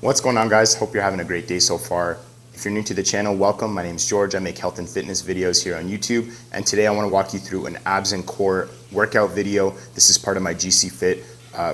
What's going on, guys? Hope you're having a great day so far. If you're new to the channel, welcome. My name is George. I make health and fitness videos here on YouTube, and today I want to walk you through an abs and core workout video. This is part of my GC Fit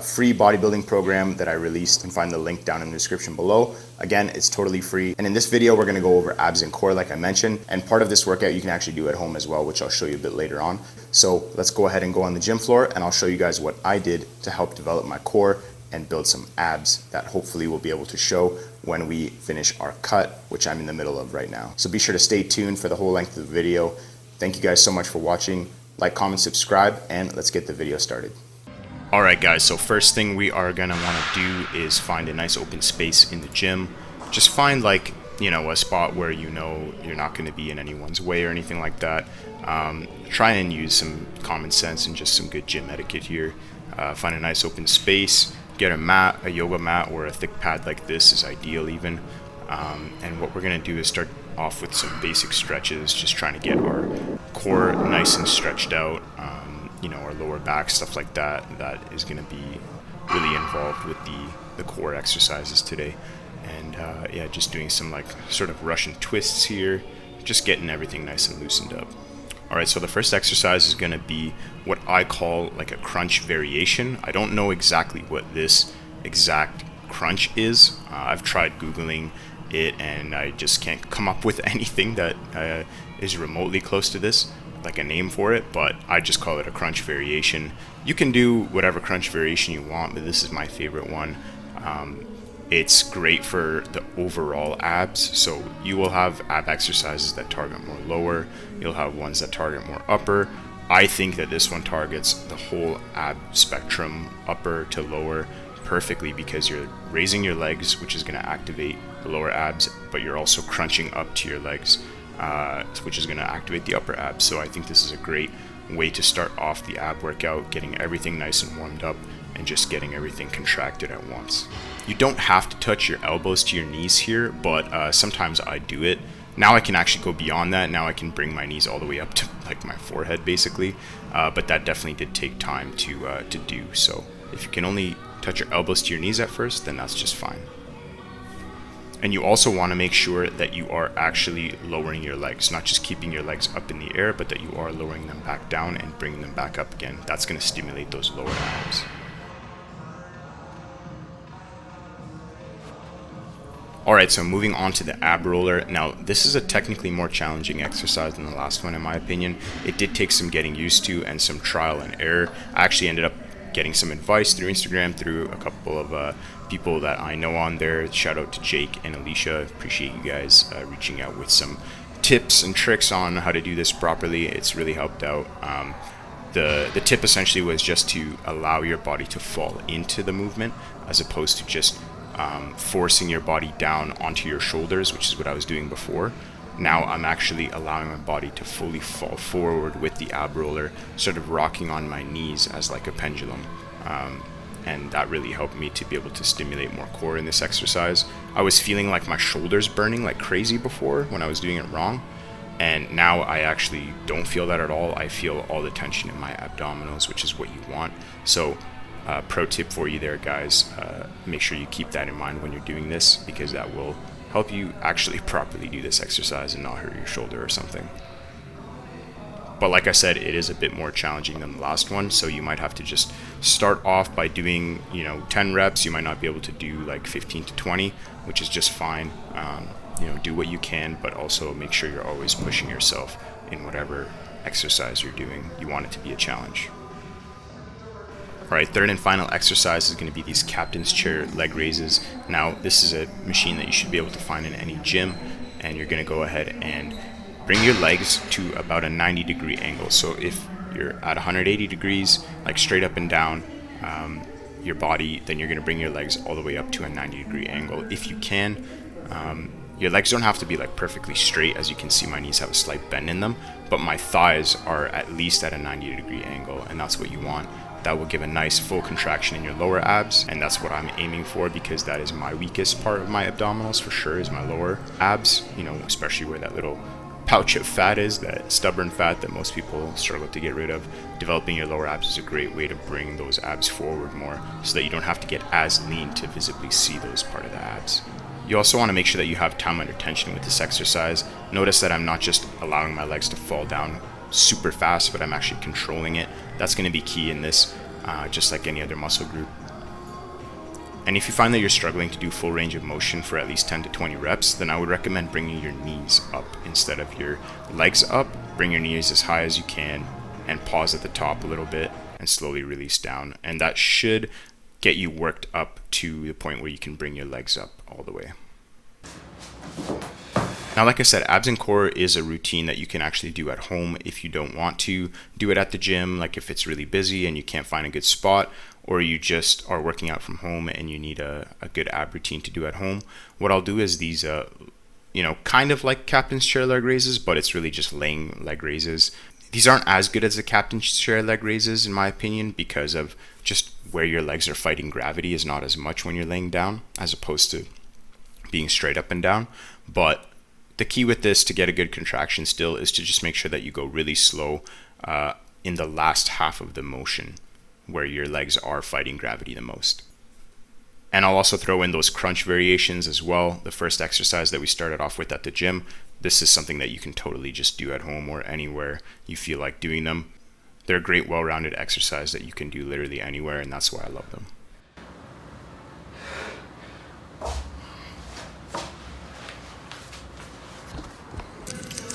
free bodybuilding program that I released. You can find the link down in the description below. Again, it's totally free. And in this video, we're going to go over abs and core like I mentioned, and part of this workout you can actually do at home as well, which I'll show you a bit later on. So let's go ahead and go on the gym floor, and I'll show you guys what I did to help develop my core and build some abs that hopefully we'll be able to show when we finish our cut, which I'm in the middle of right now. So be sure to stay tuned for the whole length of the video. Thank you guys so much for watching. Like, comment, subscribe, and let's get the video started. Alright guys, so first thing we are gonna wanna do is find a nice open space in the gym. Just find a spot where you know you're not gonna be in anyone's way or anything like that. Try and use some common sense and just some good gym etiquette here. Find a nice open space. Get a mat, a yoga mat, or a thick pad like this is ideal even. And what we're gonna do is start off with some basic stretches, just trying to get our core nice and stretched out. Our lower back, stuff like that. That is gonna be really involved with the core exercises today. And yeah, just doing some sort of Russian twists here, just getting everything nice and loosened up. Alright, so the first exercise is going to be what I call like a crunch variation. I don't know exactly what this exact crunch is. I've tried Googling it and I just can't come up with anything that is remotely close to this, like a name for it, but I just call it a crunch variation. You can do whatever crunch variation you want, but this is my favorite one. It's great for the overall abs, so you will have ab exercises that target more lower, you'll have ones that target more upper. I think that this one targets the whole ab spectrum, upper to lower, perfectly because you're raising your legs, which is going to activate the lower abs, but you're also crunching up to your legs, which is going to activate the upper abs. So I think this is a great way to start off the ab workout, getting everything nice and warmed up and just getting everything contracted at once. You don't have to touch your elbows to your knees here, but sometimes I do it. Now I can actually go beyond that. Now I can bring my knees all the way up to my forehead basically, but that definitely did take time to do. So if you can only touch your elbows to your knees at first, then that's just fine. And you also want to make sure that you are actually lowering your legs, not just keeping your legs up in the air, but that you are lowering them back down and bringing them back up again. That's going to stimulate those lower abs. Alright, so moving on to the ab roller. Now, this is a technically more challenging exercise than the last one in my opinion. It did take some getting used to and some trial and error. I actually ended up getting some advice through Instagram, through a couple of people that I know on there. Shout out to Jake and Alicia. Appreciate you guys reaching out with some tips and tricks on how to do this properly. It's really helped out. The tip essentially was just to allow your body to fall into the movement as opposed to just forcing your body down onto your shoulders, which is what I was doing before. Now I'm actually allowing my body to fully fall forward with the ab roller, sort of rocking on my knees as like a pendulum. And that really helped me to be able to stimulate more core in this exercise. I was feeling like my shoulders burning like crazy before when I was doing it wrong. And now I actually don't feel that at all. I feel all the tension in my abdominals, which is what you want. So pro tip for you there, guys, make sure you keep that in mind when you're doing this, because that will help you actually properly do this exercise and not hurt your shoulder or something. But like I said, it is a bit more challenging than the last one, so you might have to just start off by doing 10 reps. You might not be able to do like 15 to 20, which is just fine. Do what you can, but also make sure you're always pushing yourself in whatever exercise you're doing. You want it to be a challenge. Alright, third and final exercise is going to be these captain's chair leg raises. Now, this is a machine that you should be able to find in any gym, and you're going to go ahead and bring your legs to about a 90-degree angle. So if you're at 180 degrees, like straight up and down, your body, then you're going to bring your legs all the way up to a 90-degree angle. If you can, your legs don't have to be like perfectly straight. As you can see, my knees have a slight bend in them, but my thighs are at least at a 90-degree angle, and that's what you want. That will give a nice full contraction in your lower abs, and that's what I'm aiming for, because that is my weakest part of my abdominals for sure, is my lower abs, especially where that little pouch of fat is, that stubborn fat that most people struggle to get rid of, developing your lower abs is a great way to bring those abs forward more so that you don't have to get as lean to visibly see those part of the abs. You also want to make sure that you have time under tension with this exercise. Notice that I'm not just allowing my legs to fall down super fast, but I'm actually controlling it. That's going to be key in this, just like any other muscle group. And if you find that you're struggling to do full range of motion for at least 10 to 20 reps, then I would recommend bringing your knees up instead of your legs up. Bring your knees as high as you can and pause at the top a little bit and slowly release down. And that should get you worked up to the point where you can bring your legs up all the way. Now, like I said, abs and core is a routine that you can actually do at home if you don't want to do it at the gym, like if it's really busy and you can't find a good spot, or you just are working out from home and you need a good ab routine to do at home. What I'll do is these, kind of like captain's chair leg raises, but it's really just laying leg raises. These aren't as good as the captain's chair leg raises, in my opinion, because of just where your legs are fighting gravity is not as much when you're laying down as opposed to being straight up and down. But the key with this to get a good contraction still is to just make sure that you go really slow in the last half of the motion where your legs are fighting gravity the most. And I'll also throw in those crunch variations as well. The first exercise that we started off with at the gym, this is something that you can totally just do at home or anywhere you feel like doing them. They're a great well-rounded exercise that you can do literally anywhere, and that's why I love them.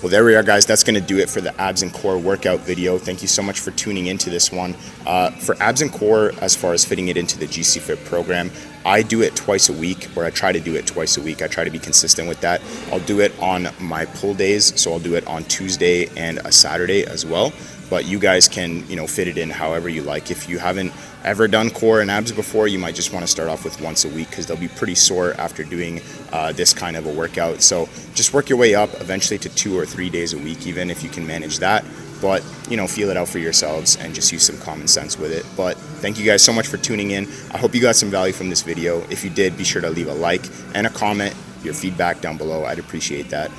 Well, there we are, guys. That's going to do it for the abs and core workout video. Thank you so much for tuning into this one. For abs and core, as far as fitting it into the GC Fit program, I do it twice a week, or I try to do it twice a week. I try to be consistent with that. I'll do it on my pull days, so I'll do it on Tuesday and a Saturday as well. But you guys can, fit it in however you like. If you haven't ever done core and abs before, you might just want to start off with once a week because they'll be pretty sore after doing this kind of a workout. So just work your way up eventually to 2 or 3 days a week, even if you can manage that. But, feel it out for yourselves and just use some common sense with it. But thank you guys so much for tuning in. I hope you got some value from this video. If you did, be sure to leave a like and a comment, your feedback down below. I'd appreciate that.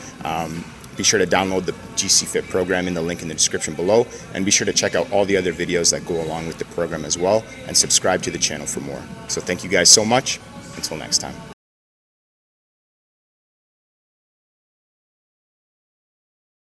Be sure to download the GC Fit program in the link in the description below, and be sure to check out all the other videos that go along with the program as well, and subscribe to the channel for more. So thank you guys so much. Until next time.